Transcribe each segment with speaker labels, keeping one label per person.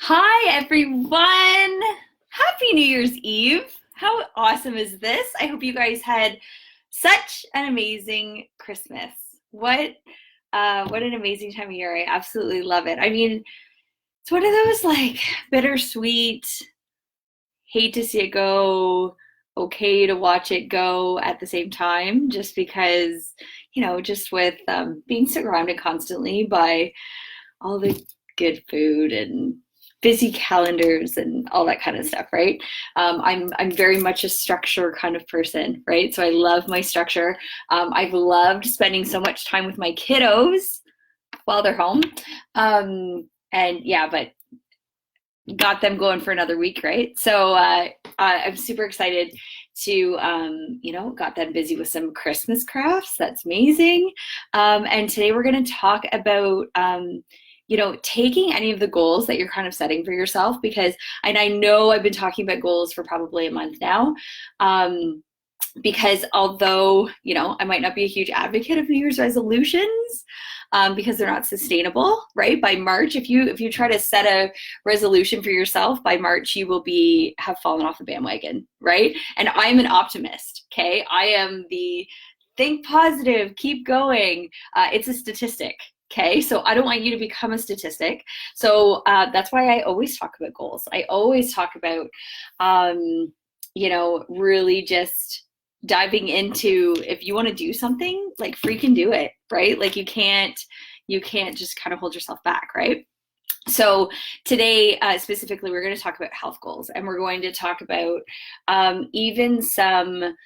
Speaker 1: Hi, everyone. Happy New Year's Eve. How awesome is this? I hope you guys had such an amazing Christmas. What an amazing time of year. I absolutely love it. I mean, it's one of those like bittersweet, hate to see it go, okay to watch it go at the same time, just because, just with being surrounded constantly by all the good food and busy calendars and all that kind of stuff, right? I'm very much a structure kind of person, right? So I love my structure. I've loved spending so much time with my kiddos while they're home. And yeah, but got them going for another week, right? So I'm super excited to, got them busy with some Christmas crafts. That's amazing. And today we're going to talk about, taking any of the goals that you're kind of setting for yourself, and I know I've been talking about goals for probably a month now. Because although, I might not be a huge advocate of New Year's resolutions, because they're not sustainable, right? By March, if you try to set a resolution for yourself, by March you will have fallen off the bandwagon, right? And I'm an optimist, okay? I am the think positive, keep going. It's a statistic. Okay, so I don't want you to become a statistic. So that's why I always talk about goals. I always talk about, really just diving into, if you want to do something, like freaking do it, right? Like you can't just kind of hold yourself back, right? So today, specifically, we're going to talk about health goals, and we're going to talk about even some,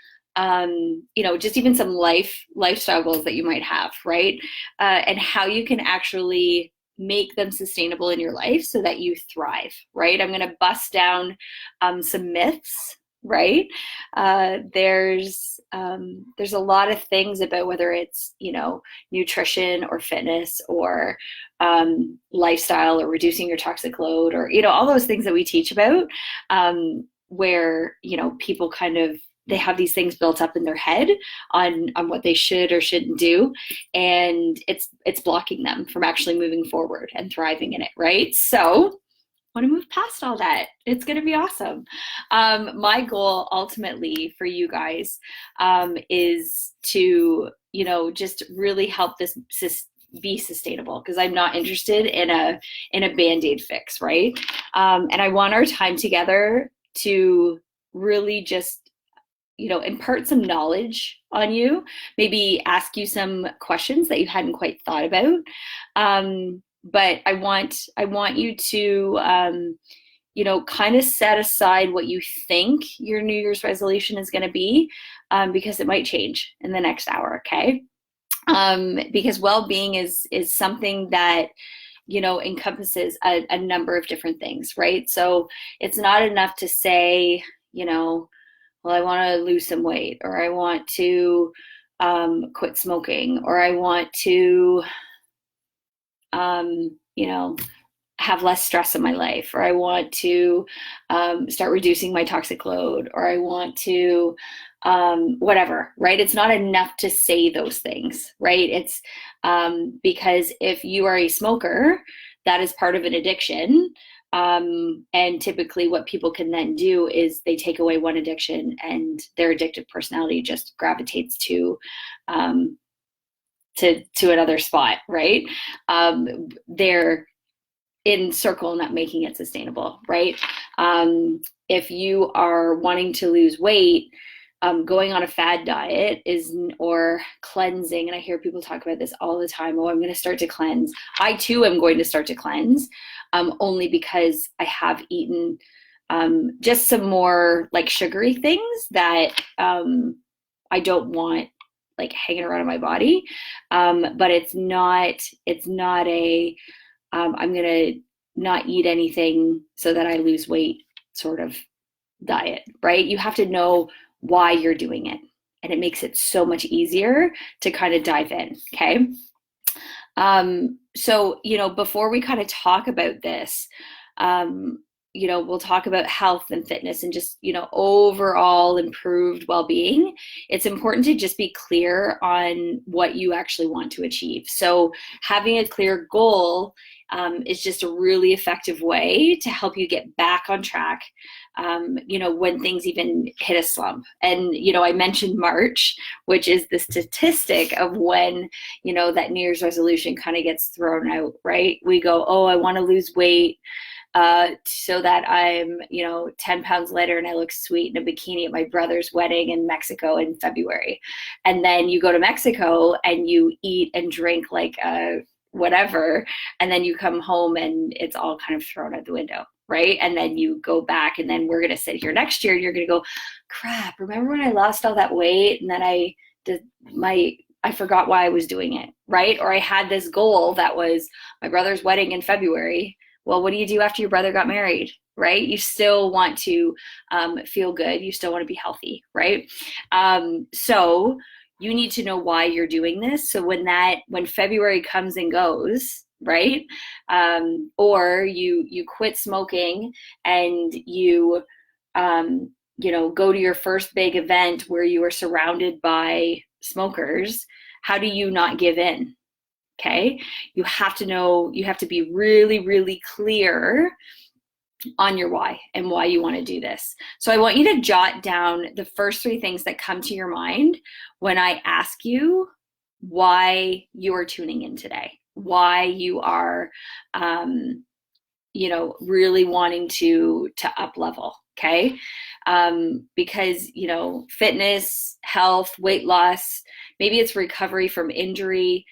Speaker 1: just even some lifestyle goals that you might have, right? And how you can actually make them sustainable in your life so that you thrive, right? I'm going to bust down some myths, right? There's a lot of things about whether it's, nutrition or fitness or lifestyle or reducing your toxic load, or, all those things that we teach about, where, people kind of, they have these things built up in their head on what they should or shouldn't do, and it's blocking them from actually moving forward and thriving in it, right? So want to move past all that. It's going to be awesome. My goal ultimately for you guys is to, just really help this be sustainable, because I'm not interested in a band-aid fix, right? And I want our time together to really just, impart some knowledge on you, maybe ask you some questions that you hadn't quite thought about. But I want you to, kind of set aside what you think your New Year's resolution is going to be, because it might change in the next hour, okay? Because well-being is something that, encompasses a number of different things, right? So it's not enough to say, well, I want to lose some weight, or I want to quit smoking, or I want to, have less stress in my life, or I want to start reducing my toxic load, or I want to whatever, right? It's not enough to say those things, right? It's because if you are a smoker, that is part of an addiction. And typically what people can then do is they take away one addiction and their addictive personality just gravitates to another spot, right? They're in circle, not making it sustainable, right? If you are wanting to lose weight, going on a fad diet or cleansing, and I hear people talk about this all the time. Oh, I'm going to start to cleanse. I too am going to start to cleanse, only because I have eaten just some more like sugary things that I don't want like hanging around in my body. But it's not I'm going to not eat anything so that I lose weight sort of diet, right? You have to know why you're doing it, and it makes it so much easier to kind of dive in, okay? So, before we kind of talk about this, we'll talk about health and fitness and just, overall improved well-being. It's important to just be clear on what you actually want to achieve. So having a clear goal is just a really effective way to help you get back on track, when things even hit a slump. And, I mentioned March, which is the statistic of when, that New Year's resolution kind of gets thrown out, right? We go, oh, I want to lose weight so that I'm, 10 pounds lighter and I look sweet in a bikini at my brother's wedding in Mexico in February. And then you go to Mexico and you eat and drink like whatever, and then you come home and it's all kind of thrown out the window, right? And then you go back, and then we're going to sit here next year and you're going to go, crap, remember when I lost all that weight and then I forgot why I was doing it, right? Or I had this goal that was my brother's wedding in February. Well, what do you do after your brother got married, right? You still want to feel good. You still want to be healthy, right? So you need to know why you're doing this. So when February comes and goes, right? Or you quit smoking and you, go to your first big event where you are surrounded by smokers, how do you not give in? Okay. You have to be really, really clear on your why and why you want to do this. So I want you to jot down the first 3 things that come to your mind when I ask you why you are tuning in today, why you are, really wanting to up level. Okay. Because, fitness, health, weight loss, maybe it's recovery from injury,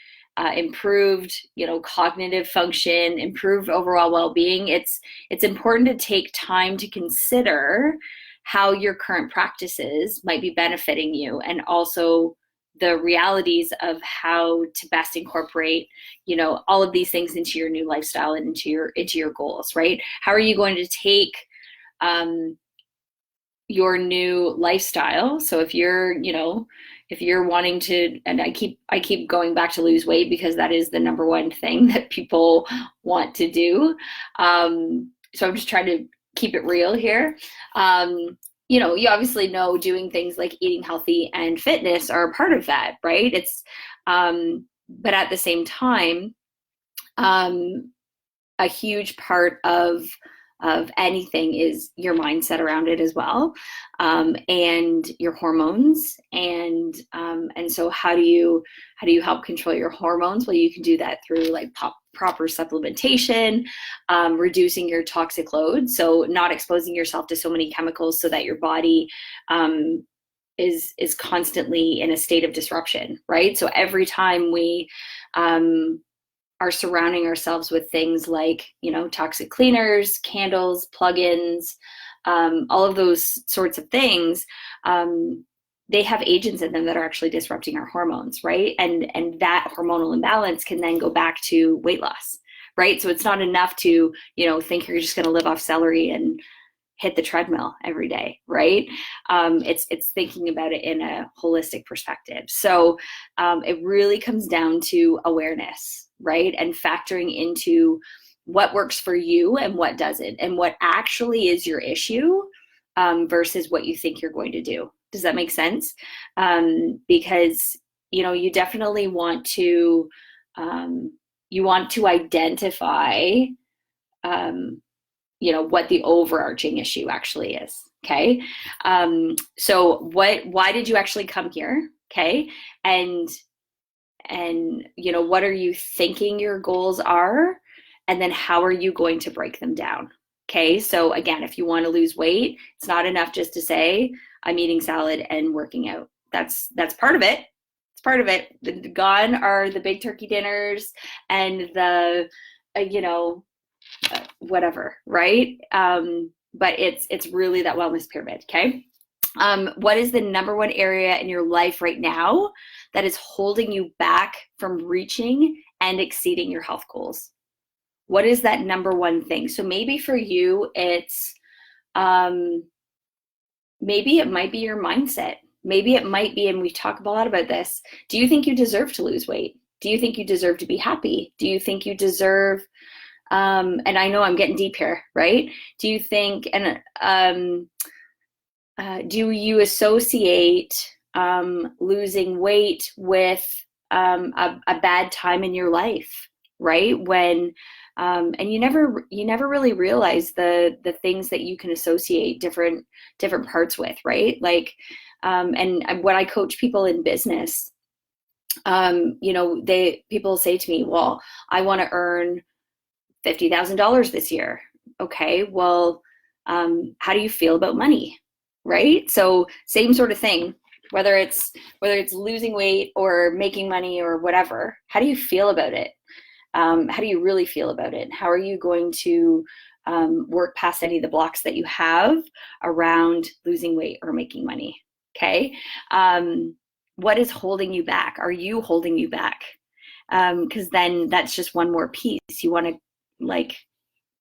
Speaker 1: improved, cognitive function, improved overall well-being. It's important to take time to consider how your current practices might be benefiting you, and also the realities of how to best incorporate, all of these things into your new lifestyle and into your goals, right? How are you going to take your new lifestyle? So if you're wanting to, and I keep going back to lose weight because that is the number one thing that people want to do. So I'm just trying to keep it real here. You obviously know doing things like eating healthy and fitness are a part of that, right? But at the same time, a huge part of anything is your mindset around it as well, and your hormones, and so how do you help control your hormones? Well, you can do that through like proper supplementation, reducing your toxic load, so not exposing yourself to so many chemicals so that your body is constantly in a state of disruption, right? So every time we are surrounding ourselves with things like, toxic cleaners, candles, plugins, all of those sorts of things, they have agents in them that are actually disrupting our hormones, right? And that hormonal imbalance can then go back to weight loss, right? So it's not enough to, think you're just going to live off celery and hit the treadmill every day, right? It's thinking about it in a holistic perspective. So it really comes down to awareness, right? And factoring into what works for you and what doesn't, and what actually is your issue versus what you think you're going to do. Does that make sense? Because, you definitely want to, identify, what the overarching issue actually is. Okay. So why did you actually come here? Okay. And what are you thinking your goals are? And then how are you going to break them down? Okay. So again, if you want to lose weight, it's not enough just to say, I'm eating salad and working out. That's part of it. It's part of it. Gone are the big turkey dinners and the, whatever, right? But it's really that wellness pyramid. Okay. What is the number one area in your life right now that is holding you back from reaching and exceeding your health goals? What is that number one thing? So maybe for you, it's, maybe it might be your mindset. Maybe it might be, and we talk a lot about this, do you think you deserve to lose weight? Do you think you deserve to be happy? Do you think you deserve, and I know I'm getting deep here, right? Do you think, and do you associate losing weight with a bad time in your life, right? When And you never really realize the things that you can associate different parts with, right? Like, and when I coach people in business, people say to me, well, I want to earn $50,000 this year. Okay, well, how do you feel about money? Right? So same sort of thing, whether it's losing weight or making money or whatever. How do you feel about it? How do you really feel about it? How are you going to work past any of the blocks that you have around losing weight or making money? Okay. What is holding you back? Are you holding you back? Because then that's just one more piece you want to like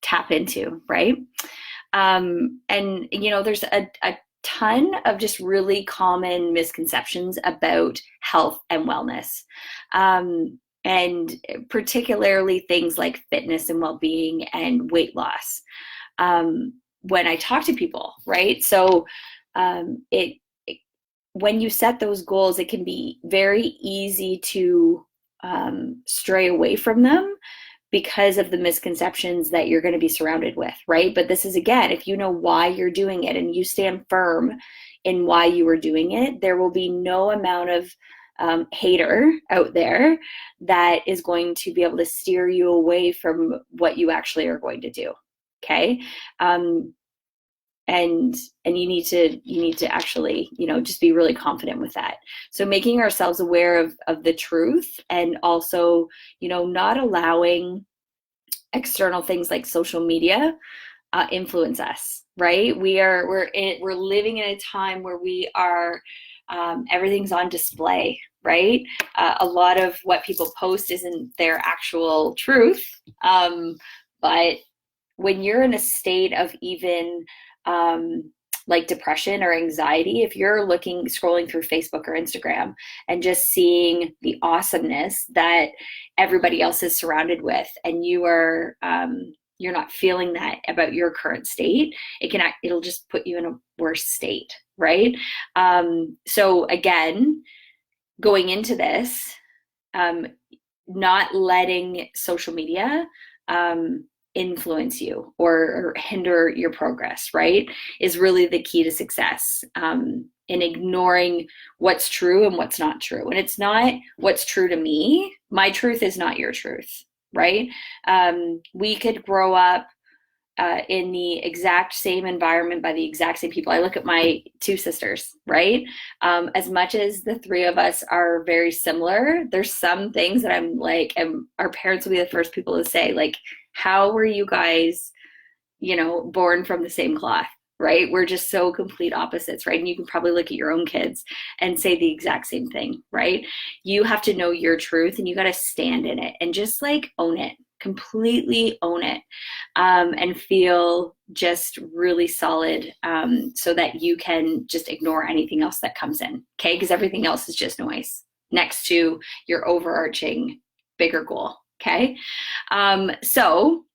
Speaker 1: tap into, right? And there's a ton of just really common misconceptions about health and wellness. And particularly things like fitness and well-being and weight loss. When I talk to people, right? So when you set those goals, it can be very easy to stray away from them because of the misconceptions that you're going to be surrounded with, right? But this is, again, if you know why you're doing it and you stand firm in why you are doing it, there will be no amount of hater out there that is going to be able to steer you away from what you actually are going to do. Okay. And you need to actually, just be really confident with that. So making ourselves aware of the truth, and also, not allowing external things like social media influence us, right? We're living in a time where we are, everything's on display, right? A lot of what people post isn't their actual truth. But when you're in a state of even like depression or anxiety, if you're scrolling through Facebook or Instagram and just seeing the awesomeness that everybody else is surrounded with, and you're not feeling that about your current state, it'll just put you in a worse state, right? So again, going into this, not letting social media influence you or hinder your progress, right, is really the key to success, in ignoring what's true and what's not true. And it's not what's true to me. My truth is not your truth, right? We could grow up in the exact same environment by the exact same people. I look at my two sisters, right? As much as the three of us are very similar, there's some things that I'm like, and our parents will be the first people to say, like, how were you guys, born from the same cloth, right? We're just so complete opposites, right? And you can probably look at your own kids and say the exact same thing, right? You have to know your truth, and you got to stand in it and just like own it, completely own it, and feel just really solid, so that you can just ignore anything else that comes in, okay? Because everything else is just noise next to your overarching bigger goal, okay? So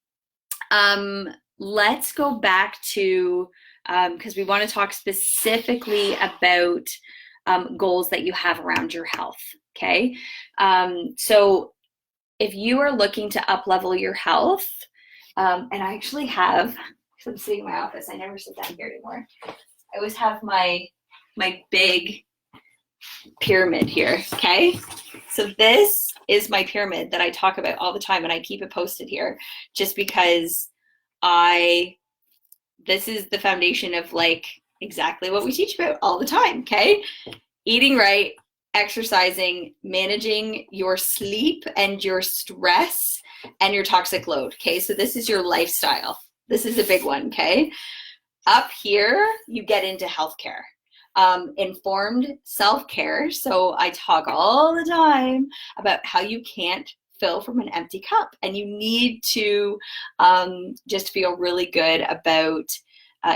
Speaker 1: let's go back to, because we want to talk specifically about goals that you have around your health, okay? So if you are looking to up-level your health, and I actually have, I'm sitting in my office, I never sit down here anymore. I always have my big pyramid here, okay? So this is my pyramid that I talk about all the time, and I keep it posted here just because this is the foundation of like exactly what we teach about all the time, okay? Eating right, exercising, managing your sleep and your stress and your toxic load, okay? So this is your lifestyle. This is a big one, okay? Up here, you get into healthcare. Informed self-care. So I talk all the time about how you can't fill from an empty cup, and you need to just feel really good about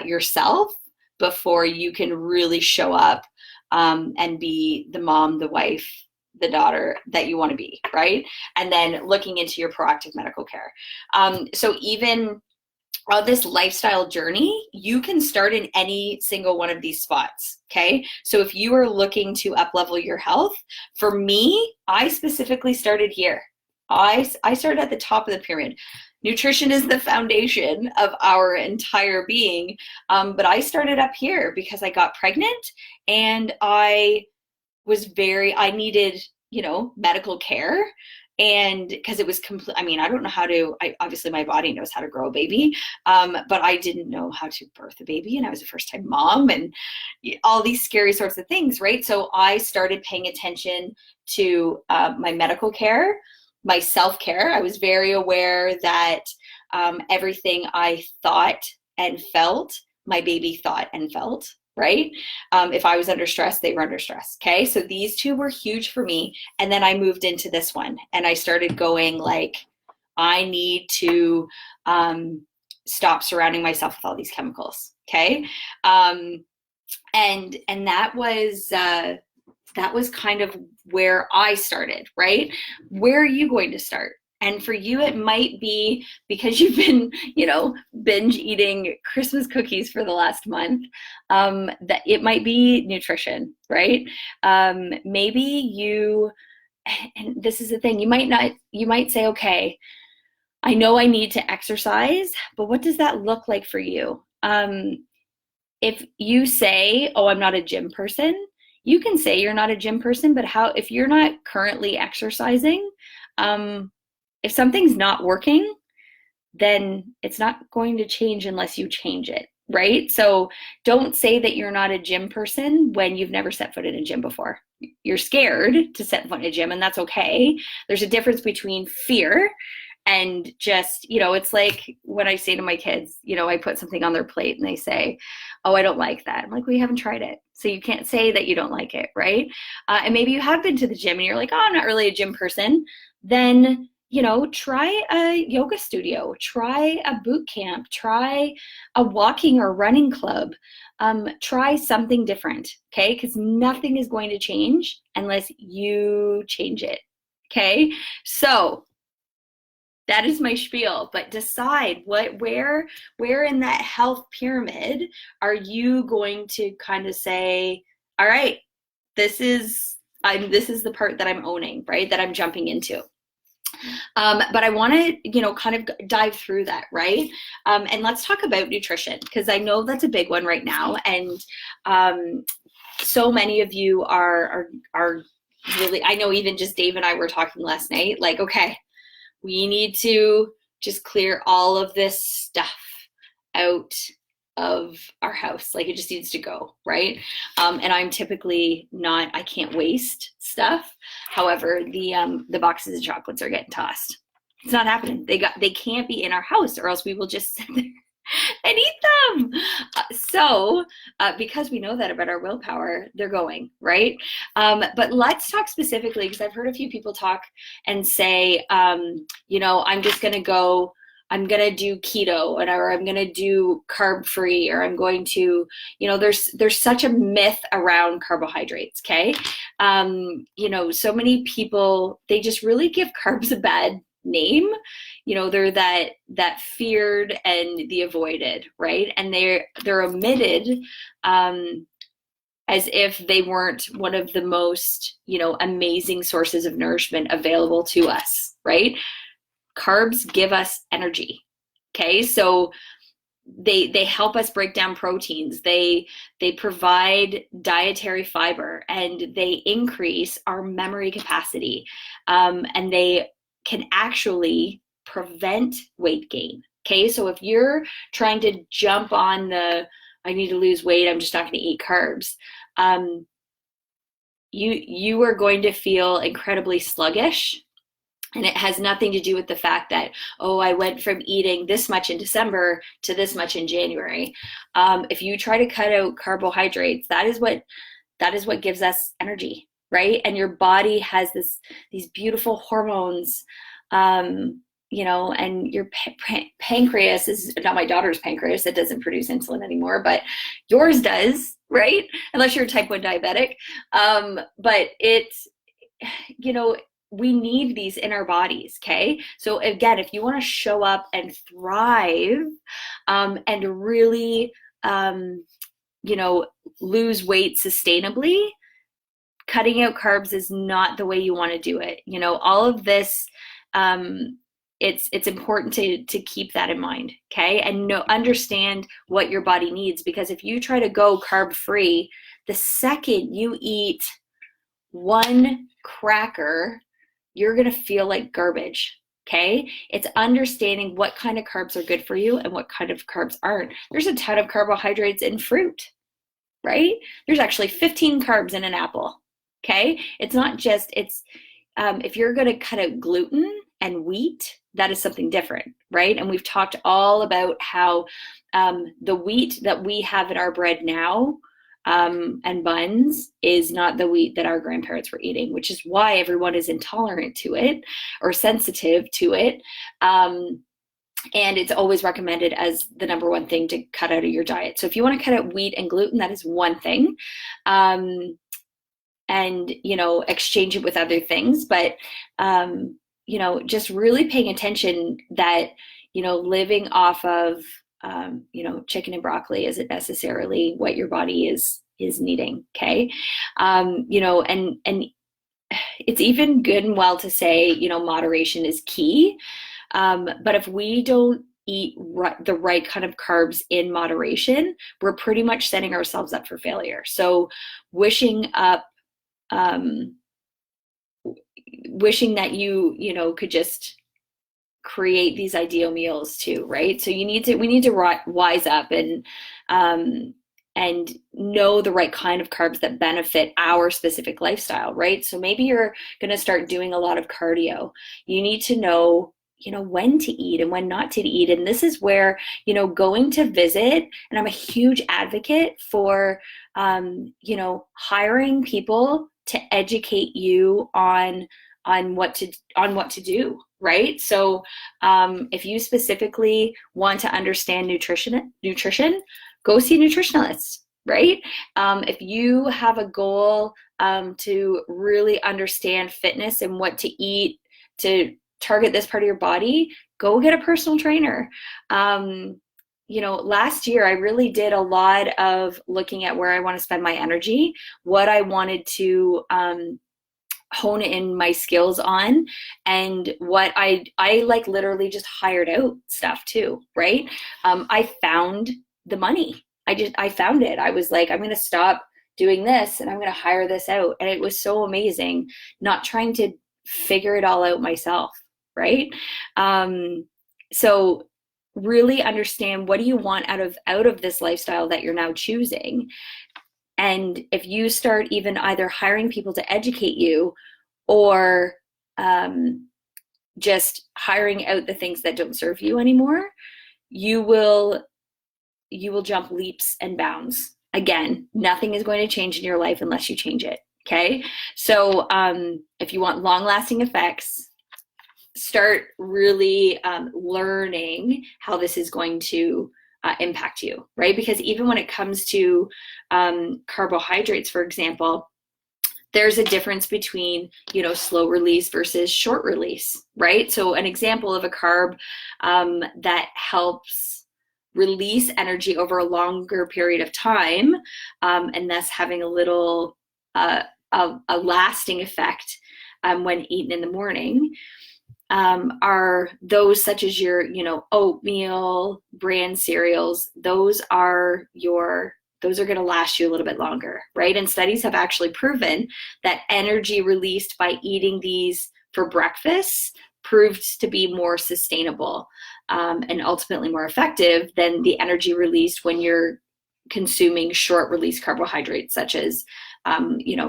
Speaker 1: yourself before you can really show up and be the mom, the wife, the daughter that you want to be, right? And then looking into your proactive medical care. So even on this lifestyle journey, you can start in any single one of these spots, okay? So if you are looking to up-level your health, for me, I specifically started here. I started at the top of the pyramid. nutrition is the foundation of our entire being. But I started up here because I got pregnant and I needed, medical care. And because it was complete, I mean, I don't know how to, obviously my body knows how to grow a baby, but I didn't know how to birth a baby. And I was a first time mom and all these scary sorts of things, right? So I started paying attention to my medical care, my self care. I was very aware that everything I thought and felt, my baby thought and felt, right? If I was under stress, they were under stress. Okay. So these two were huge for me. And then I moved into this one and I started going like, I need to stop surrounding myself with all these chemicals. Okay. And that was kind of where I started, right? Where are you going to start? And for you, it might be because you've been, binge eating Christmas cookies for the last month, that it might be nutrition, right? Maybe you, and this is the thing, you might say, okay, I know I need to exercise, but what does that look like for you? If you say, oh, I'm not a gym person, you can say you're not a gym person, but if you're not currently exercising, if something's not working, then it's not going to change unless you change it, right? So don't say that you're not a gym person when you've never set foot in a gym before. You're scared to set foot in a gym, and that's okay. There's a difference between fear and just, it's like when I say to my kids, I put something on their plate and they say, oh, I don't like that. I'm like, well, you haven't tried it. So you can't say that you don't like it, right? And maybe you have been to the gym and you're like, oh, I'm not really a gym person. Then try a yoga studio, try a boot camp, try a walking or running club, try something different, okay? Because nothing is going to change unless you change it, okay? So that is my spiel, but decide where in that health pyramid are you going to kind of say, all right, this is the part that I'm owning, right? That I'm jumping into. But I want to, kind of dive through that, right? And let's talk about nutrition, because I know that's a big one right now. And so many of you are really, I know even just Dave and I were talking last night, like, okay, we need to just clear all of this stuff out of our house. Like, it just needs to go, right? And I'm typically not, I can't waste stuff. However, the boxes of chocolates are getting tossed. It's not happening. They can't be in our house, or else we will just sit there and eat them. Because we know that about our willpower, they're going, right? But let's talk specifically, because I've heard a few people talk and say, I'm just going to go, I'm going to do keto, or I'm going to do carb free, or I'm going to, there's such a myth around carbohydrates. Okay. So many people, they just really give carbs a bad name. They're that feared and the avoided, right? And they're omitted, as if they weren't one of the most, amazing sources of nourishment available to us, right? Carbs give us energy. Okay. So they help us break down proteins. They provide dietary fiber, and they increase our memory capacity. And they can actually prevent weight gain. Okay. So if you're trying to jump on I need to lose weight, I'm just not going to eat carbs, you are going to feel incredibly sluggish. And it has nothing to do with the fact that, oh, I went from eating this much in December to this much in January. If you try to cut out carbohydrates, that is what gives us energy, right? And your body has these beautiful hormones, and your pancreas is not my daughter's pancreas that doesn't produce insulin anymore, but yours does, right? Unless you're a type 1 diabetic. But it's, we need these in our bodies. Okay. So again, if you want to show up and thrive, and really, lose weight sustainably, cutting out carbs is not the way you want to do it. All of this, it's important to keep that in mind, okay? And understand what your body needs, because if you try to go carb free, the second you eat one cracker, you're going to feel like garbage. Okay. It's understanding what kind of carbs are good for you and what kind of carbs aren't. There's a ton of carbohydrates in fruit, right? There's actually 15 carbs in an apple. Okay. It's not just, if you're going to cut out gluten and wheat, that is something different, right? And we've talked all about how the wheat that we have in our bread now, and buns, is not the wheat that our grandparents were eating, which is why everyone is intolerant to it or sensitive to it. And it's always recommended as the number one thing to cut out of your diet. So if you want to cut out wheat and gluten, that is one thing. And, exchange it with other things. But, just really paying attention that, living off of chicken and broccoli isn't necessarily what your body is needing. Okay. And it's even good and well to say, moderation is key. But if we don't eat the right kind of carbs in moderation, we're pretty much setting ourselves up for failure. So wishing that you could just create these ideal meals too, right? So we need to wise up and know the right kind of carbs that benefit our specific lifestyle, right? So maybe you're going to start doing a lot of cardio. You need to know, when to eat and when not to eat. And this is where, going to visit, and I'm a huge advocate for, hiring people to educate you on what to do, right? So if you specifically want to understand nutrition, go see a nutritionist, right? If you have a goal to really understand fitness and what to eat to target this part of your body, go get a personal trainer. Last year I really did a lot of looking at where I want to spend my energy, what I wanted to hone in my skills on, and what I like literally just hired out stuff too, right? I found the money. I found it. I was like, I'm going to stop doing this and I'm going to hire this out. And it was so amazing, not trying to figure it all out myself, right? So really understand, what do you want out of this lifestyle that you're now choosing? And if you start even either hiring people to educate you or just hiring out the things that don't serve you anymore, you will jump leaps and bounds. Again, nothing is going to change in your life unless you change it. Okay. So if you want long-lasting effects, start really learning how this is going to impact you, right? Because even when it comes to carbohydrates, for example, there's a difference between, slow release versus short release, right? So an example of a carb that helps release energy over a longer period of time, and thus having a little a lasting effect when eaten in the morning, are those such as your, oatmeal, bran cereals. Those are going to last you a little bit longer, right? And studies have actually proven that energy released by eating these for breakfast proved to be more sustainable and ultimately more effective than the energy released when you're consuming short release carbohydrates such as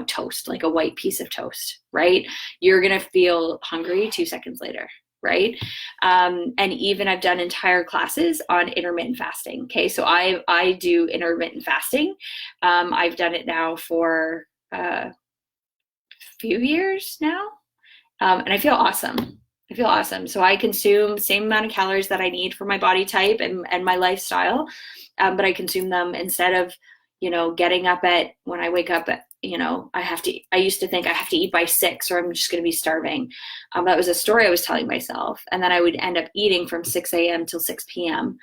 Speaker 1: toast, like a white piece of toast, right? You're going to feel hungry 2 seconds later, right? And even I've done entire classes on intermittent fasting. Okay. So I do intermittent fasting. I've done it now for a few years now. And I feel awesome. So I consume same amount of calories that I need for my body type and my lifestyle. But I consume them instead of, getting up when I wake up at, I used to think I have to eat by 6 or I'm just going to be starving. That was a story I was telling myself. And then I would end up eating from 6 a.m. till 6 p.m.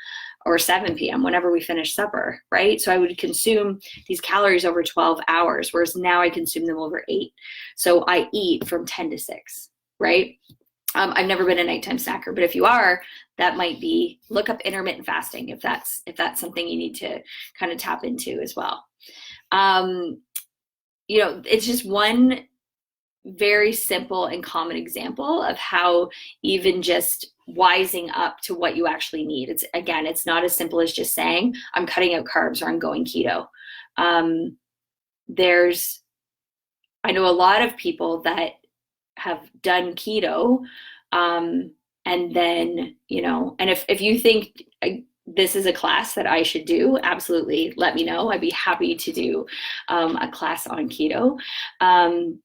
Speaker 1: or 7 p.m. whenever we finished supper, right? So I would consume these calories over 12 hours, whereas now I consume them over 8. So I eat from 10 to 6, right? I've never been a nighttime snacker, but if you are, that might be, look up intermittent fasting if that's something you need to kind of tap into as well. You know, it's just one very simple and common example of how even just wising up to what you actually need. It's, again, it's not as simple as just saying, I'm cutting out carbs or I'm going keto. I know a lot of people that have done keto, and then, you know, and if you think this is a class that I should do, absolutely let me know. I'd be happy to do a class on keto.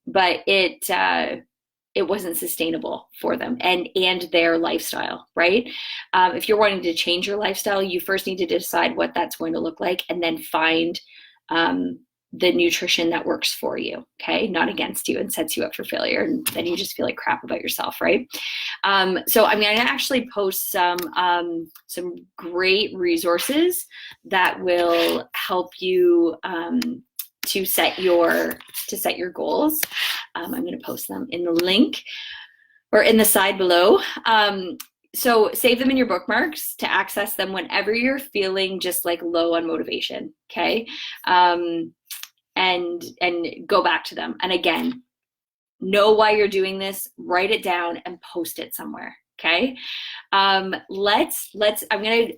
Speaker 1: But it wasn't sustainable for them and their lifestyle, right? If you're wanting to change your lifestyle, you first need to decide what that's going to look like, and then find the nutrition that works for you, okay? Not against you and sets you up for failure. And then you just feel like crap about yourself, right? So I'm going to actually post some great resources that will help you to set your goals. I'm going to post them in the link or in the side below. So save them in your bookmarks to access them whenever you're feeling just like low on motivation, okay? And go back to them. And again, know why you're doing this, write it down and post it somewhere, okay? I'm going to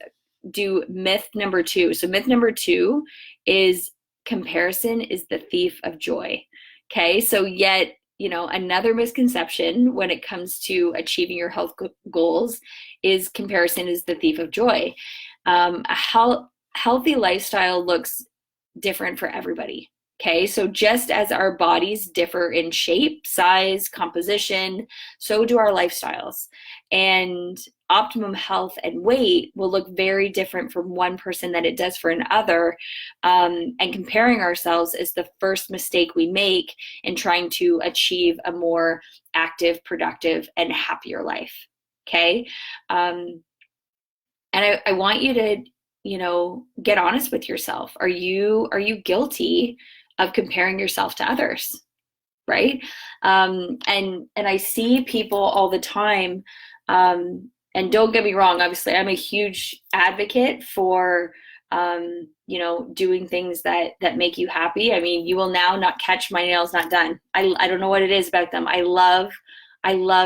Speaker 1: do myth number 2. So myth number 2 is comparison is the thief of joy, okay? So yet, you know, another misconception when it comes to achieving your health goals is comparison is the thief of joy. A healthy lifestyle looks different for everybody. Okay, so just as our bodies differ in shape, size, composition, so do our lifestyles. And optimum health and weight will look very different from one person than it does for another. And comparing ourselves is the first mistake we make in trying to achieve a more active, productive, and happier life. Okay, and I want you to, you know, get honest with yourself. Are you guilty of comparing yourself to others, right? And I see people all the time, and don't get me wrong, obviously I'm a huge advocate for you know, doing things that make you happy. I mean, you will now not catch my nails not done. I don't know what it is about them. I love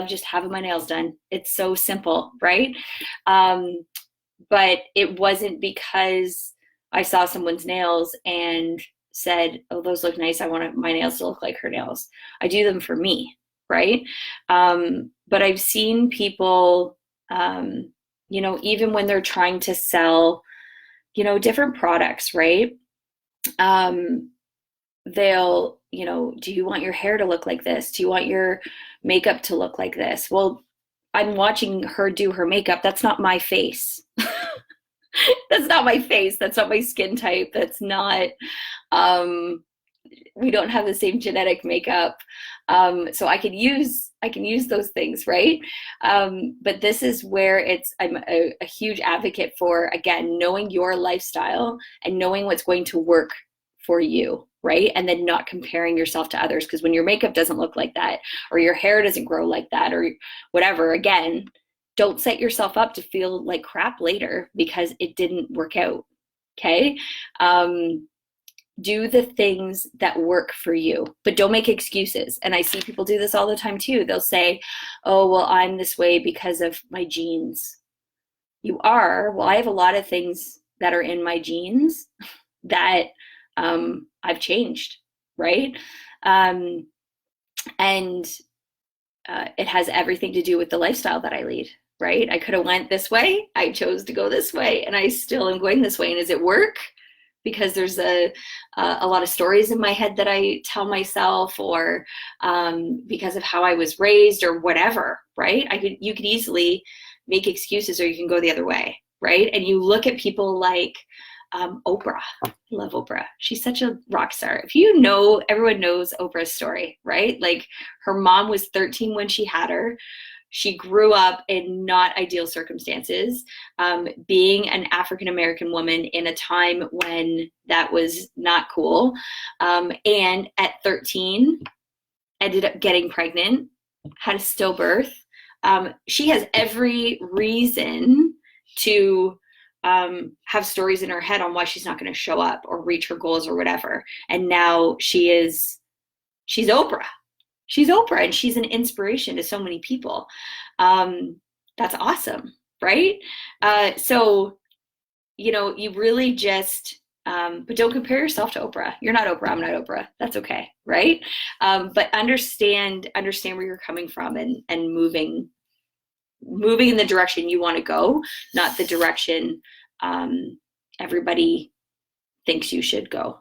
Speaker 1: just having my nails done. It's so simple, right? But it wasn't because I saw someone's nails and said, oh, those look nice, I want my nails to look like her nails. I do them for me, right? But I've seen people, you know, even when they're trying to sell, you know, different products, right? They'll, you know, do you want your hair to look like this? Do you want your makeup to look like this? Well, I'm watching her do her makeup. That's not my face. That's not my face. That's not my skin type. That's not, we don't have the same genetic makeup. So I can use those things, right? But this is where I'm a huge advocate for, again, knowing your lifestyle and knowing what's going to work for you, right? And then not comparing yourself to others, because when your makeup doesn't look like that, or your hair doesn't grow like that, or whatever, again, don't set yourself up to feel like crap later because it didn't work out, okay? Do the things that work for you, but don't make excuses. And I see people do this all the time too. They'll say, oh, well, I'm this way because of my genes. You are? Well, I have a lot of things that are in my genes that I've changed, right? And it has everything to do with the lifestyle that I lead, right? I could have went this way. I chose to go this way, and I still am going this way. And does it work? Because there's a lot of stories in my head that I tell myself, or because of how I was raised, or whatever, right? You could easily make excuses, or you can go the other way, right? And you look at people like Oprah. I love Oprah. She's such a rock star. If you know, everyone knows Oprah's story, right? Like, her mom was 13 when she had her. She grew up in not ideal circumstances, being an African-American woman in a time when that was not cool. And at 13, ended up getting pregnant, had a stillbirth, She has every reason to have stories in her head on why she's not going to show up or reach her goals or whatever. And now she's Oprah. She's Oprah, and she's an inspiration to so many people. That's awesome, right? So, you really just, but don't compare yourself to Oprah. You're not Oprah. I'm not Oprah. That's okay, right? But understand where you're coming from, and moving in the direction you want to go, not the direction everybody thinks you should go,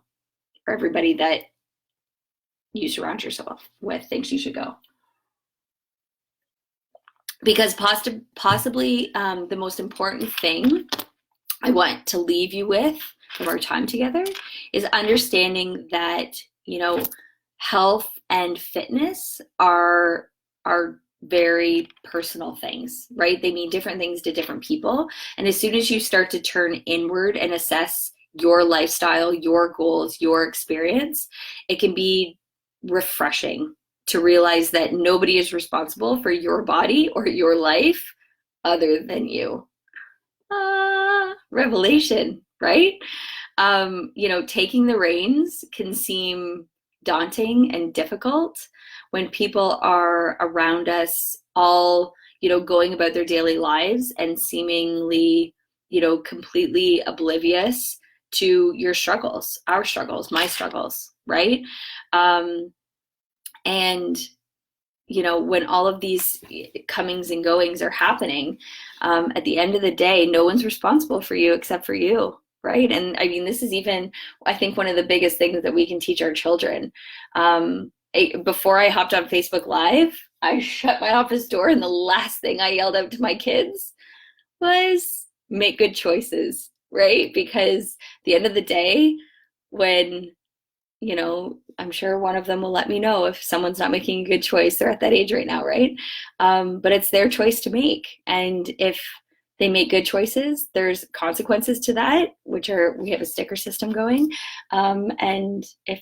Speaker 1: or everybody that you surround yourself with thinks you should go. Because possibly the most important thing I want to leave you with of our time together is understanding that, health and fitness are very personal things, right? They mean different things to different people. And as soon as you start to turn inward and assess your lifestyle, your goals, your experience, it can be refreshing to realize that nobody is responsible for your body or your life other than you. Revelation, right? Taking the reins can seem daunting and difficult when people are around us all, going about their daily lives and seemingly, completely oblivious to your struggles, our struggles, my struggles, right? And when all of these comings and goings are happening, at the end of the day, no one's responsible for you except for you, right? And I mean, this is even, I think, one of the biggest things that we can teach our children. Before I hopped on Facebook Live, I shut my office door, and the last thing I yelled out to my kids was, make good choices, right? Because at the end of the day, when I'm sure one of them will let me know if someone's not making a good choice. They're at that age right now, right? But it's their choice to make. And if they make good choices, there's consequences to that, we have a sticker system going. And if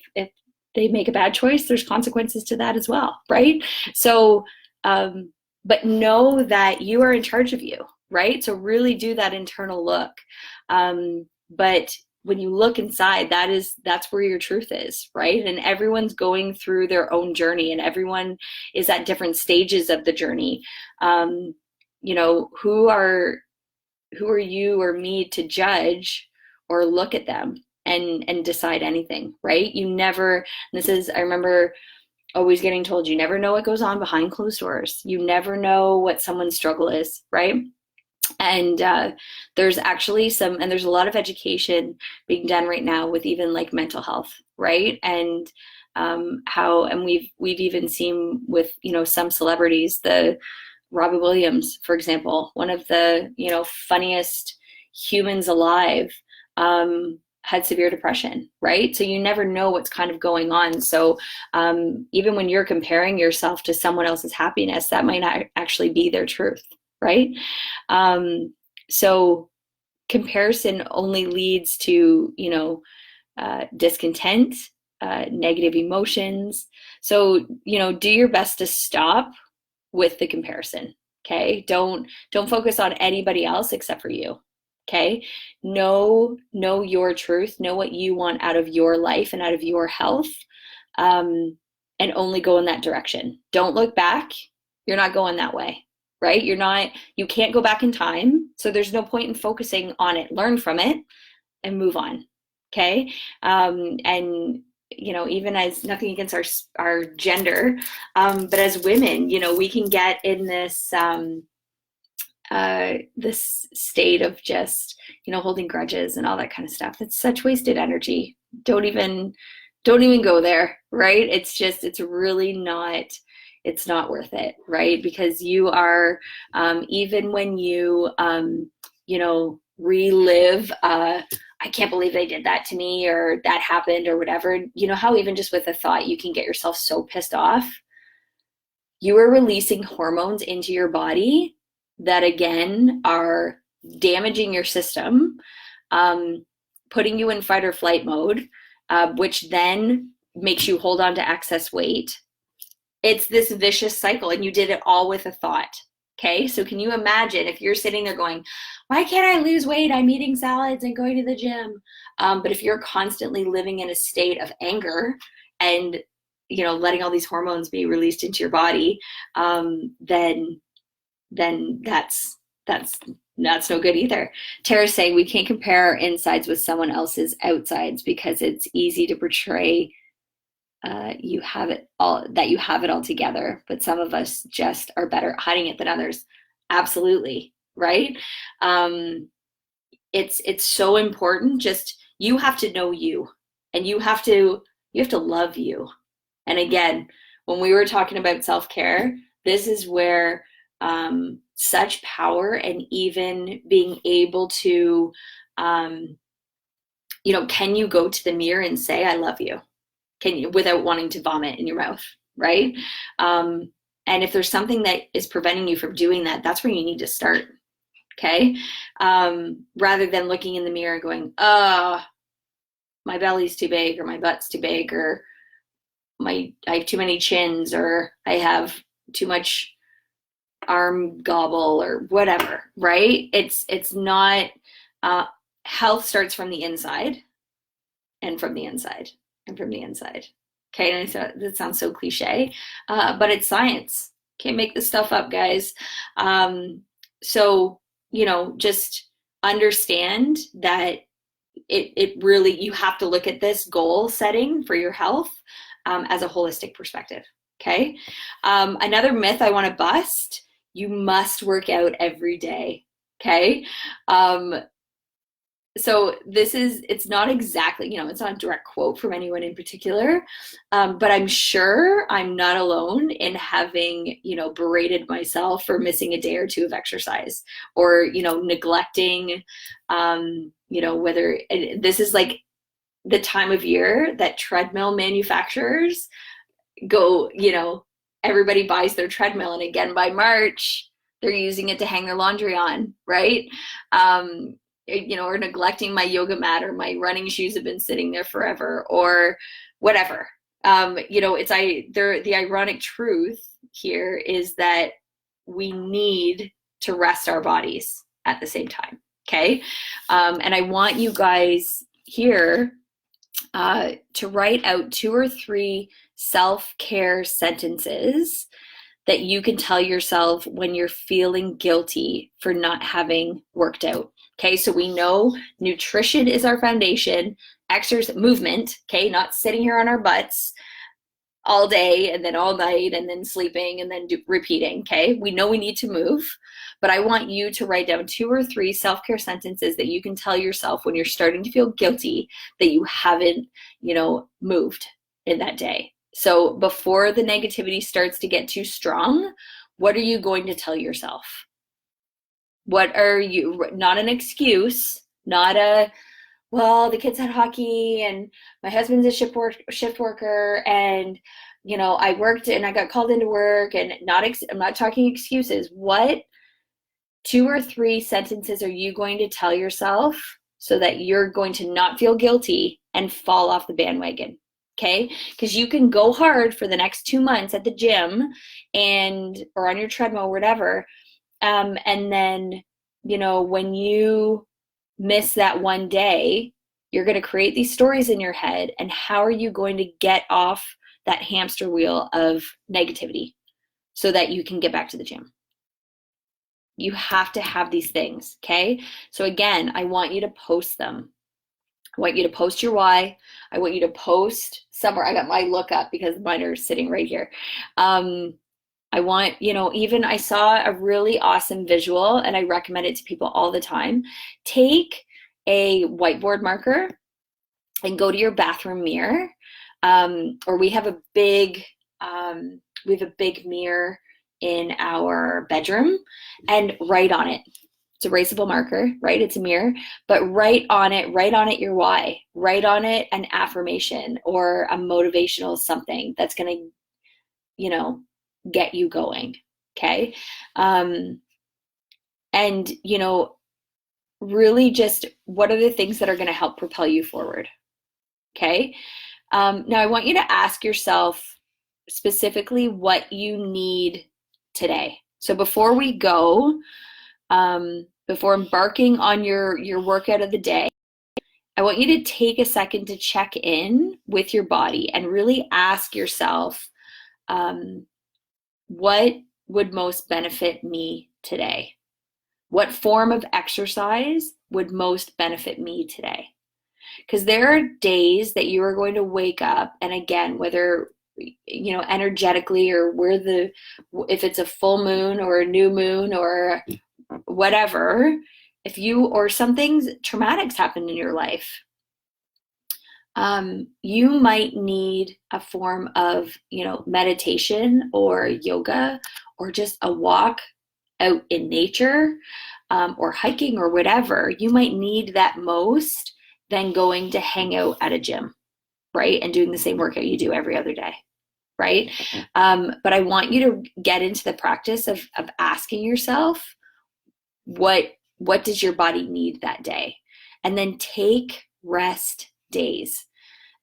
Speaker 1: they make a bad choice, there's consequences to that as well, right? So, but know that you are in charge of you, right? So really do that internal look. But when you look inside, that's where your truth is, right? And everyone's going through their own journey, and everyone is at different stages of the journey. Who are you or me to judge or look at them and decide anything, right? I remember always getting told, you never know what goes on behind closed doors. You never know what someone's struggle is, right? And there's actually there's a lot of education being done right now with even like mental health, right? And we've even seen with, some celebrities, the Robbie Williams, for example, one of the, funniest humans alive, had severe depression, right? So you never know what's kind of going on. So even when you're comparing yourself to someone else's happiness, that might not actually be their truth, right? So comparison only leads to, discontent, negative emotions. So, do your best to stop with the comparison. Okay. Don't focus on anybody else except for you. Okay. Know your truth, know what you want out of your life and out of your health. And only go in that direction. Don't look back. You're not going that way, right? You can't go back in time. So there's no point in focusing on it. Learn from it and move on. Okay. And even as, nothing against our gender, but as women, we can get in this, this state of just, holding grudges and all that kind of stuff. It's such wasted energy. Don't even go there, right? It's really not, it's not worth it, right? Because you are, even when you, relive, I can't believe they did that to me, or that happened, or whatever. How even just with a thought, you can get yourself so pissed off. You are releasing hormones into your body that, again, are damaging your system, putting you in fight or flight mode, which then makes you hold on to excess weight. It's this vicious cycle, and you did it all with a thought, Okay, so can you imagine if you're sitting there going, why can't I lose weight? I'm eating salads and going to the gym. But if you're constantly living in a state of anger and letting all these hormones be released into your body, then that's no good either. Tara's saying we can't compare our insides with someone else's outsides because it's easy to portray you have it all together, but some of us just are better at hiding it than others. Absolutely, right? It's so important. Just you have to know you, and you have to love you. And again, when we were talking about self-care, this is where such power, and even being able to can you go to the mirror and say I love you? Can you, without wanting to vomit in your mouth, right? And if there's something that is preventing you from doing that, that's where you need to start. Okay. Rather than looking in the mirror and going, my belly's too big, or my butt's too big, or I have too many chins, or I have too much arm gobble, or whatever, right? It's not, health starts from the inside, and from the inside, and from the inside. Okay, and that sounds so cliche, but it's science. Can't make this stuff up, guys. So, just understand that it really, you have to look at this goal setting for your health as a holistic perspective. Okay. Another myth I want to bust: you must work out every day. Okay. So it's not exactly, it's not a direct quote from anyone in particular, but I'm sure I'm not alone in having, berated myself for missing a day or two of exercise, or, neglecting, whether this is like the time of year that treadmill manufacturers go, everybody buys their treadmill. And again, by March, they're using it to hang their laundry on, right? Or neglecting my yoga mat, or my running shoes have been sitting there forever, or whatever. The ironic truth here is that we need to rest our bodies at the same time. Okay. And I want you guys here to write out 2 or 3 self-care sentences that you can tell yourself when you're feeling guilty for not having worked out. Okay, so we know nutrition is our foundation, exercise, movement, okay, not sitting here on our butts all day and then all night and then sleeping and then repeating, okay? We know we need to move, but I want you to write down 2 or 3 self-care sentences that you can tell yourself when you're starting to feel guilty that you haven't, moved in that day. So before the negativity starts to get too strong, what are you going to tell yourself? What are you, not an excuse, not well, the kids had hockey and my husband's a shift worker, and, I worked and I got called into work, and I'm not talking excuses. What 2 or 3 sentences are you going to tell yourself so that you're going to not feel guilty and fall off the bandwagon? Okay, because you can go hard for the next 2 months at the gym or on your treadmill, whatever. And then, when you miss that one day, you're going to create these stories in your head. And how are you going to get off that hamster wheel of negativity so that you can get back to the gym? You have to have these things. Okay. So again, I want you to post them. I want you to post your why. I want you to post somewhere. I got my look up because mine are sitting right here. I want, even I saw a really awesome visual, and I recommend it to people all the time. Take a whiteboard marker and go to your bathroom mirror. Or we have a big mirror in our bedroom, and write on it. It's a erasable marker, right? It's a mirror, but write on it your why. Write on it an affirmation or a motivational something that's going to, get you going. Okay. And, really just what are the things that are going to help propel you forward? Okay. Now I want you to ask yourself specifically what you need today. So before we go, before embarking on your workout of the day, I want you to take a second to check in with your body and really ask yourself, what would most benefit me today? What form of exercise would most benefit me today? Because there are days that you are going to wake up, and again, whether energetically, or if it's a full moon or a new moon or whatever, or something's traumatic's happened in your life, you might need a form of, meditation or yoga, or just a walk out in nature, or hiking or whatever. You might need that most than going to hang out at a gym, right? And doing the same workout you do every other day, right? But I want you to get into the practice of asking yourself, what does your body need that day? And then take rest days.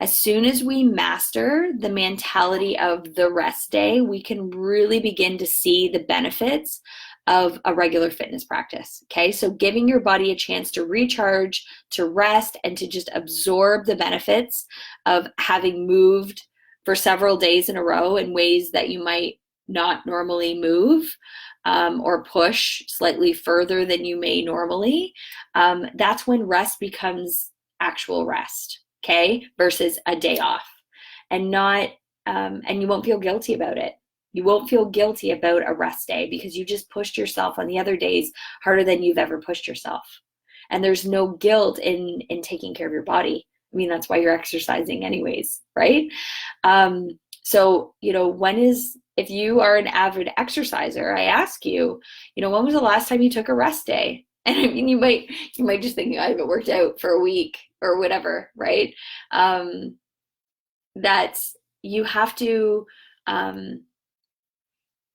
Speaker 1: As soon as we master the mentality of the rest day, we can really begin to see the benefits of a regular fitness practice. Okay, so giving your body a chance to recharge, to rest, and to just absorb the benefits of having moved for several days in a row in ways that you might not normally move, or push slightly further than you may normally. That's when rest becomes actual rest, okay, versus a day off. And you won't feel guilty about it. You won't feel guilty about a rest day because you just pushed yourself on the other days harder than you've ever pushed yourself. And there's no guilt in taking care of your body. I mean, that's why you're exercising anyways, right? So, if you are an avid exerciser, I ask you, when was the last time you took a rest day? And I mean, you might just think, I haven't worked out for a week or whatever, right? That's, you have to,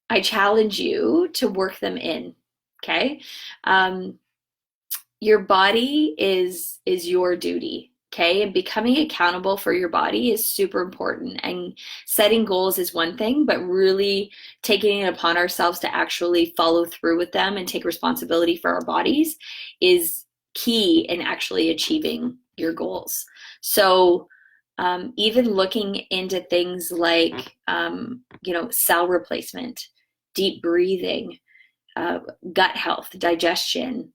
Speaker 1: I challenge you to work them in, okay? Your body is your duty, okay? And becoming accountable for your body is super important. And setting goals is one thing, but really taking it upon ourselves to actually follow through with them and take responsibility for our bodies is key in actually achieving your goals. So even looking into things like, cell replacement, deep breathing, gut health, digestion,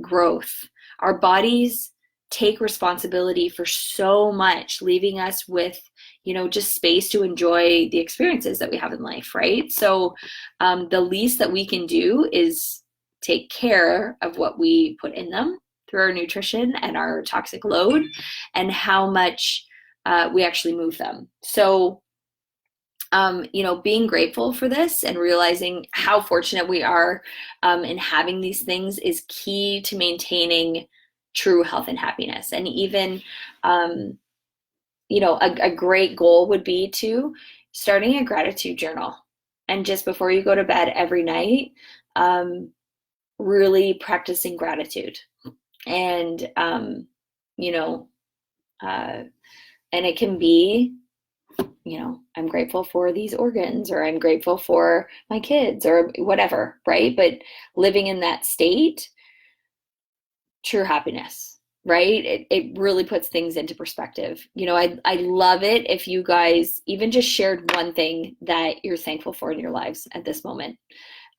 Speaker 1: growth. Our bodies take responsibility for so much, leaving us with, just space to enjoy the experiences that we have in life, right? So the least that we can do is take care of what we put in them through our nutrition and our toxic load, and how much we actually move them. So being grateful for this and realizing how fortunate we are in having these things is key to maintaining true health and happiness. And even, a great goal would be to starting a gratitude journal. And just before you go to bed every night, really practicing gratitude. And, and it can be, I'm grateful for these organs, or I'm grateful for my kids, or whatever, right? But living in that state, true happiness, right? It really puts things into perspective. I love it if you guys even just shared one thing that you're thankful for in your lives at this moment.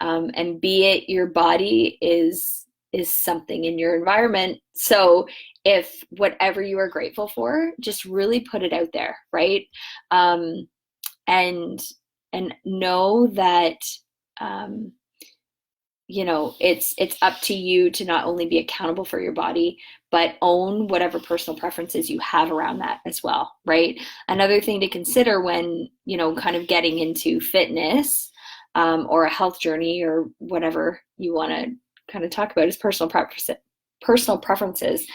Speaker 1: And be it your body is something in your environment. So if whatever you are grateful for, just really put it out there, right? And know that, it's up to you to not only be accountable for your body, but own whatever personal preferences you have around that as well, right? Another thing to consider when, kind of getting into fitness, or a health journey, or whatever you want to kind of talk about, is personal preferences.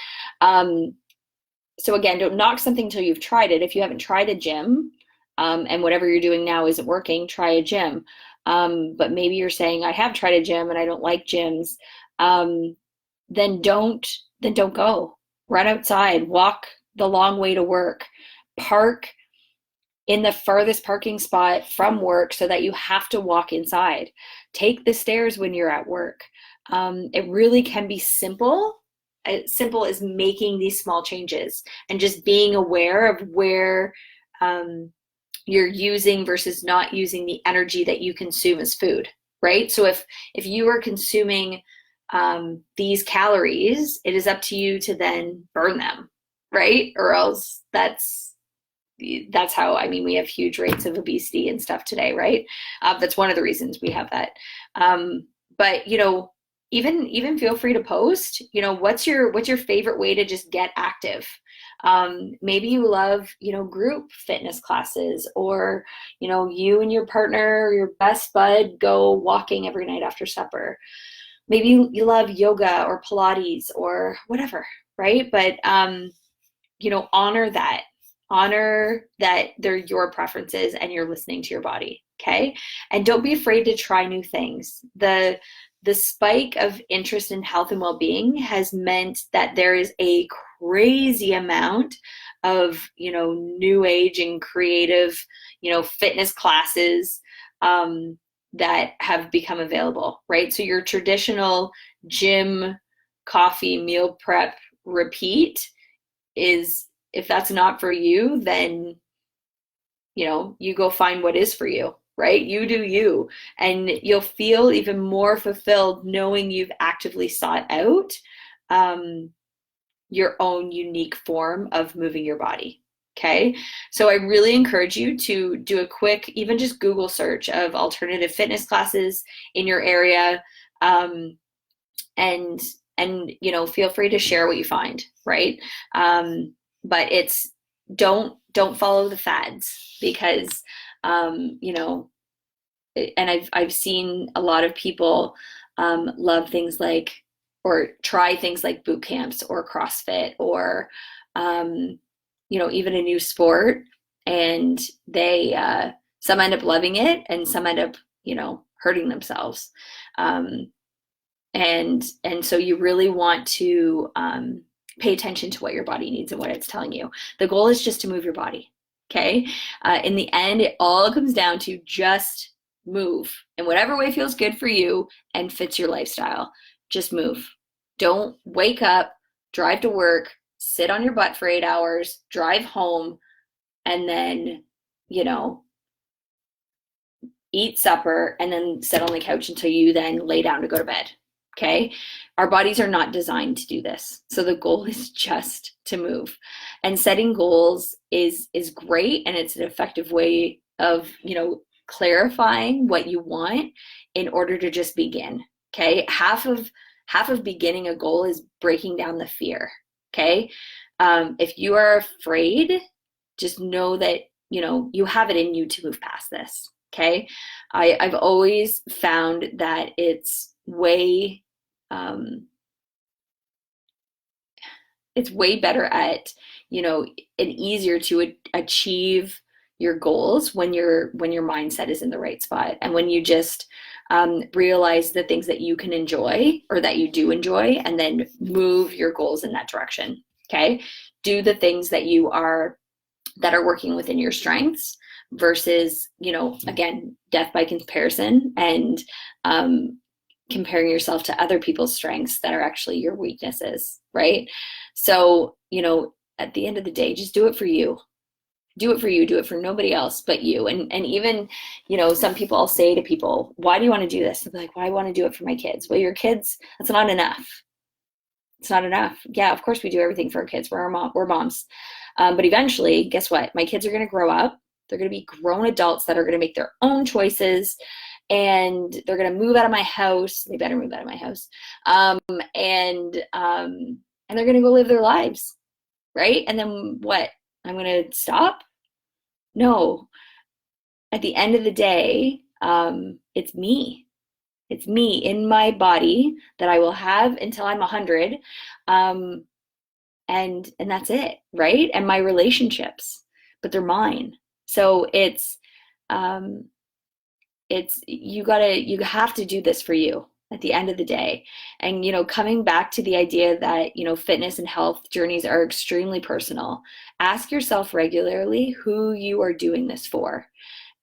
Speaker 1: So again, don't knock something until you've tried it. If you haven't tried a gym, and whatever you're doing now isn't working, try a gym. But maybe you're saying, I have tried a gym and I don't like gyms. Then don't go. Run outside, walk the long way to work, park in the farthest parking spot from work so that you have to walk inside. Take the stairs when you're at work. It really can be simple. As simple as making these small changes and just being aware of where um, you're using versus not using the energy that you consume as food, right? So if you are consuming these calories, it is up to you to then burn them, right? Or else that's how, I mean, we have huge rates of obesity and stuff today, right? That's one of the reasons we have that. But even feel free to post, what's your favorite way to just get active? Maybe you love, group fitness classes, or, you and your partner or your best bud go walking every night after supper. Maybe you love yoga or Pilates or whatever, right? But, honor that. Honor that they're your preferences and you're listening to your body, okay? And don't be afraid to try new things. The spike of interest in health and well-being has meant that there is a crazy amount of, new age and creative, fitness classes that have become available, right? So your traditional gym, coffee, meal prep, repeat is, if that's not for you, then, you go find what is for you, right? You do you, and you'll feel even more fulfilled knowing you've actively sought out your own unique form of moving your body. Okay. So I really encourage you to do a quick, even just Google search of alternative fitness classes in your area. And feel free to share what you find, right? But don't follow the fads, because and I've seen a lot of people love things like, or try things like boot camps or CrossFit, or even a new sport, and they some end up loving it and some end up hurting themselves. And so you really want to pay attention to what your body needs and what it's telling you. The goal is just to move your body. Okay. In the end, it all comes down to just move in whatever way feels good for you and fits your lifestyle. Just move. Don't wake up, drive to work, sit on your butt for 8 hours, drive home, and then, eat supper and then sit on the couch until you then lay down to go to bed. Okay. Our bodies are not designed to do this. So the goal is just to move. And setting goals is great, and it's an effective way of, clarifying what you want in order to just begin. Okay. Half of beginning a goal is breaking down the fear. Okay. If you are afraid, just know that, you have it in you to move past this. Okay. I've always found that it's way better at, and easier to achieve your goals when your mindset is in the right spot, and when you just realize the things that you can enjoy or that you do enjoy, and then move your goals in that direction. Okay. Do the things that are working within your strengths versus, again, death by comparison, and comparing yourself to other people's strengths that are actually your weaknesses, right? So, at the end of the day, just do it for you. Do it for you. Do it for nobody else but you. And even, some people, I'll say to people, why do you want to do this? They'll be like, well, I want to do it for my kids. Well, your kids, that's not enough. It's not enough. Yeah, of course we do everything for our kids. We're moms. But eventually, guess what? My kids are going to grow up. They're going to be grown adults that are going to make their own choices, and they're going to move out of my house. They better move out of my house. And they're going to go live their lives, right? And then what? I'm going to stop? No. At the end of the day, it's me. It's me in my body that I will have until I'm 100. And that's it, right? And my relationships, but they're mine. So you have to do this for you. at the end of the day. And, coming back to the idea that, fitness and health journeys are extremely personal, ask yourself regularly who you are doing this for.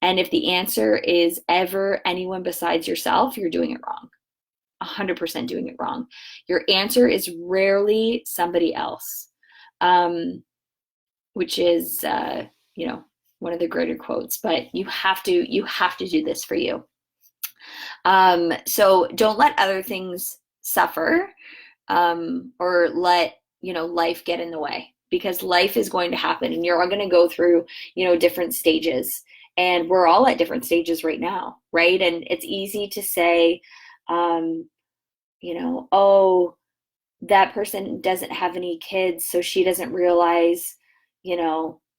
Speaker 1: And if the answer is ever anyone besides yourself, you're doing it wrong. 100% doing it wrong. Your answer is rarely somebody else, which is, one of the greater quotes, but you have to do this for you. So don't let other things suffer, or let, life get in the way, because life is going to happen and you're all going to go through, different stages, and we're all at different stages right now. Right. And it's easy to say, oh, that person doesn't have any kids, so she doesn't realize,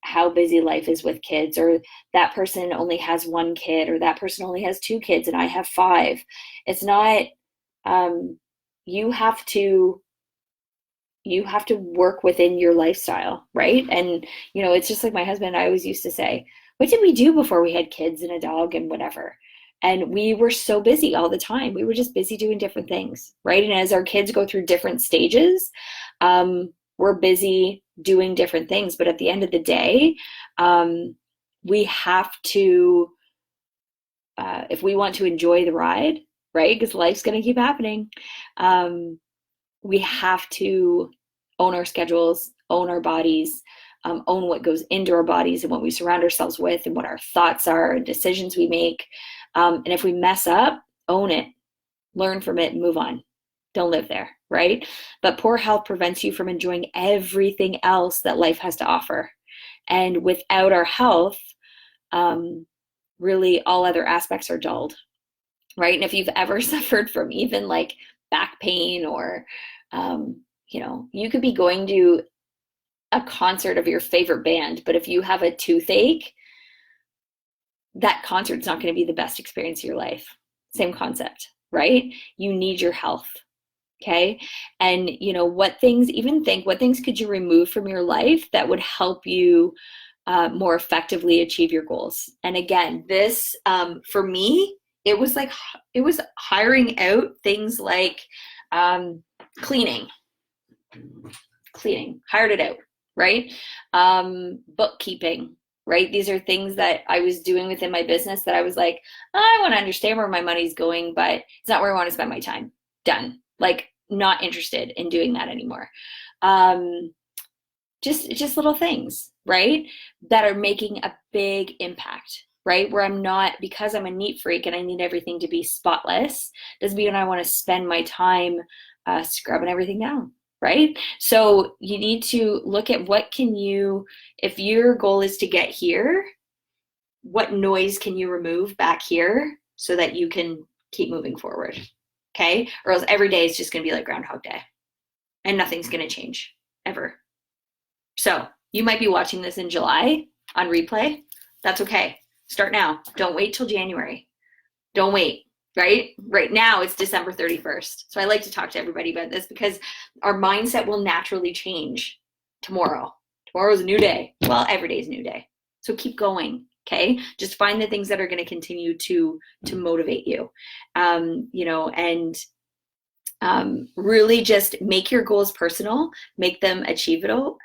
Speaker 1: how busy life is with kids, or that person only has one kid, or that person only has two kids and I have five. It's not, you have to work within your lifestyle, right? And, it's just like my husband and I always used to say, what did we do before we had kids and a dog and whatever? And we were so busy all the time. We were just busy doing different things, right? And as our kids go through different stages, we're busy doing different things. But at the end of the day, we have to, if we want to enjoy the ride, right? Because life's going to keep happening. We have to own our schedules, own our bodies, own what goes into our bodies and what we surround ourselves with and what our thoughts are and decisions we make. And if we mess up, own it, learn from it, and move on. Don't live there, right? But poor health prevents you from enjoying everything else that life has to offer. And without our health, really all other aspects are dulled, right? And if you've ever suffered from even like back pain, or, you could be going to a concert of your favorite band, but if you have a toothache, that concert's not going to be the best experience of your life. Same concept, right? You need your health. Okay. And what things could you remove from your life that would help you more effectively achieve your goals? And again, this, for me, it was hiring out things like, cleaning, hired it out, right? Bookkeeping, right? These are things that I was doing within my business that I was like, I want to understand where my money's going, but it's not where I want to spend my time. Done. Like, not interested in doing that anymore. Just little things, right? That are making a big impact, right? Where I'm not, because I'm a neat freak and I need everything to be spotless, doesn't mean I want to spend my time scrubbing everything down. Right? So you need to look at if your goal is to get here, what noise can you remove back here so that you can keep moving forward? Okay? Or else every day is just going to be like Groundhog Day and nothing's going to change ever. So you might be watching this in July on replay. That's okay. Start now. Don't wait till January. Don't wait. Right now it's December 31st. So I like to talk to everybody about this because our mindset will naturally change tomorrow. Tomorrow's a new day. Well, every day is a new day. So keep going. Okay. Just find the things that are going to continue to motivate you. Really just make your goals personal, make them achievable,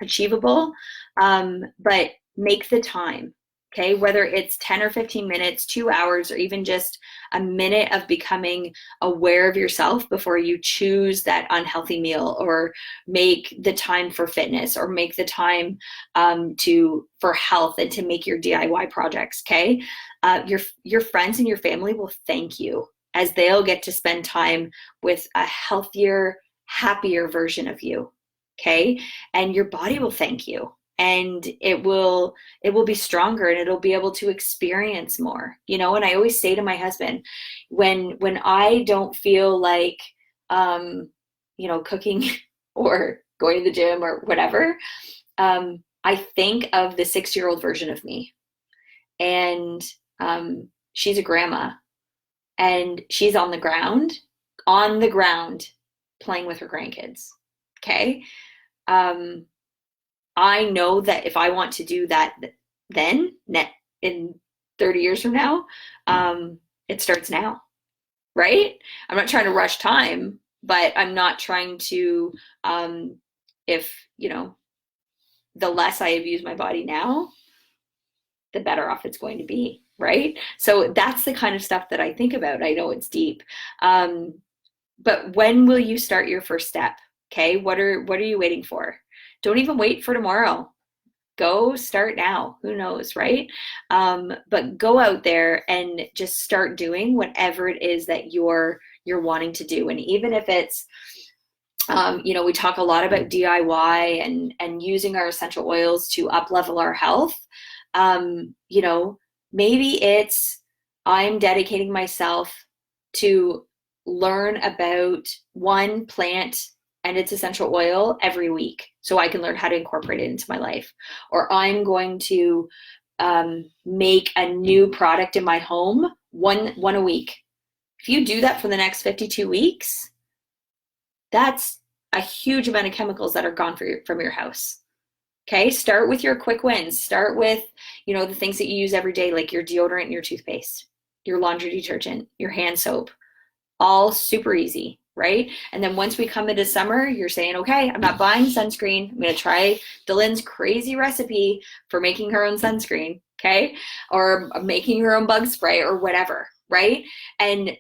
Speaker 1: but make the time. Okay, whether it's 10 or 15 minutes, 2 hours, or even just a minute of becoming aware of yourself before you choose that unhealthy meal, or make the time for fitness, or make the time for health and to make your DIY projects. Okay, your friends and your family will thank you, as they'll get to spend time with a healthier, happier version of you. Okay, and your body will thank you. And it will be stronger, and it'll be able to experience more, and I always say to my husband, when I don't feel like, cooking or going to the gym or whatever, I think of the 6-year-old version of me. And she's a grandma, and she's on the ground playing with her grandkids. Okay. I know that if I want to do that then in 30 years from now, it starts now, right? I'm not trying to rush time, but I'm not trying to, if, you know, the less I abuse my body now, the better off it's going to be, right? So that's the kind of stuff that I think about. I know it's deep. But when will you start your first step? Okay, what are you waiting for? Don't even wait for tomorrow. Go start now. Who knows, right? But go out there and just start doing whatever it is that you're wanting to do. And even if it's you know, we talk a lot about DIY and using our essential oils to up level our health. You know, maybe it's I'm dedicating myself to learn about one plant and its essential oil every week so I can learn how to incorporate it into my life. Or I'm going to make a new product in my home one a week. If you do that for the next 52 weeks, that's a huge amount of chemicals that are gone from your house. Okay, start with your quick wins. Start with, you know, the things that you use every day, like your deodorant and your toothpaste, your laundry detergent, your hand soap, all super easy, right? And then once we come into summer, you're saying, okay, I'm not buying sunscreen. I'm going to try Delyn's crazy recipe for making her own sunscreen, okay? Or making her own bug spray or whatever, right? And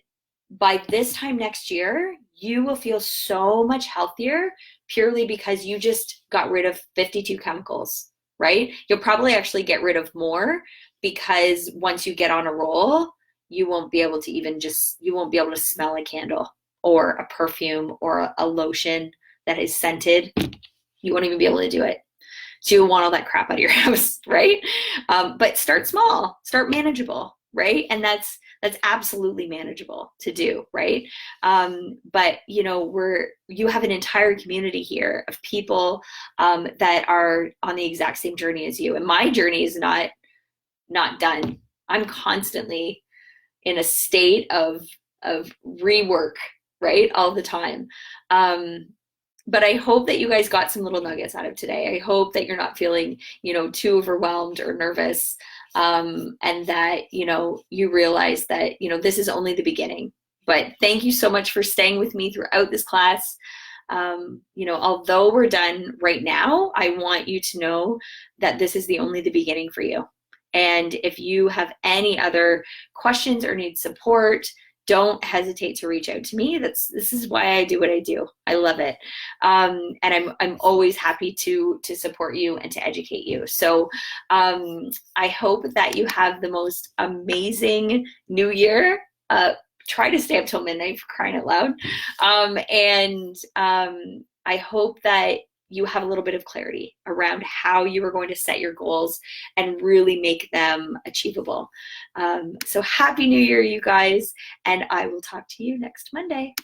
Speaker 1: by this time next year, you will feel so much healthier purely because you just got rid of 52 chemicals, right? You'll probably actually get rid of more because once you get on a roll, you won't be able to you won't be able to smell a candle or a perfume or a lotion that is scented. You won't even be able to do it. So you'll want all that crap out of your house, right? But start small, start manageable, right? And that's absolutely manageable to do, right? But you know, you have an entire community here of people that are on the exact same journey as you, and my journey is not done. I'm constantly in a state of rework, right, all the time. But I hope that you guys got some little nuggets out of today. I hope that you're not feeling, you know, too overwhelmed or nervous, and that, you know, you realize that, you know, this is only the beginning. But thank you so much for staying with me throughout this class. You know, although we're done right now, I want you to know that this is only the beginning for you. And if you have any other questions or need support, don't hesitate to reach out to me. This is why I do what I do. I love it. And I'm always happy to support you and to educate you. So I hope that you have the most amazing new year. Try to stay up till midnight, for crying out loud. I hope that you have a little bit of clarity around how you are going to set your goals and really make them achievable. So happy New Year, you guys, and I will talk to you next Monday.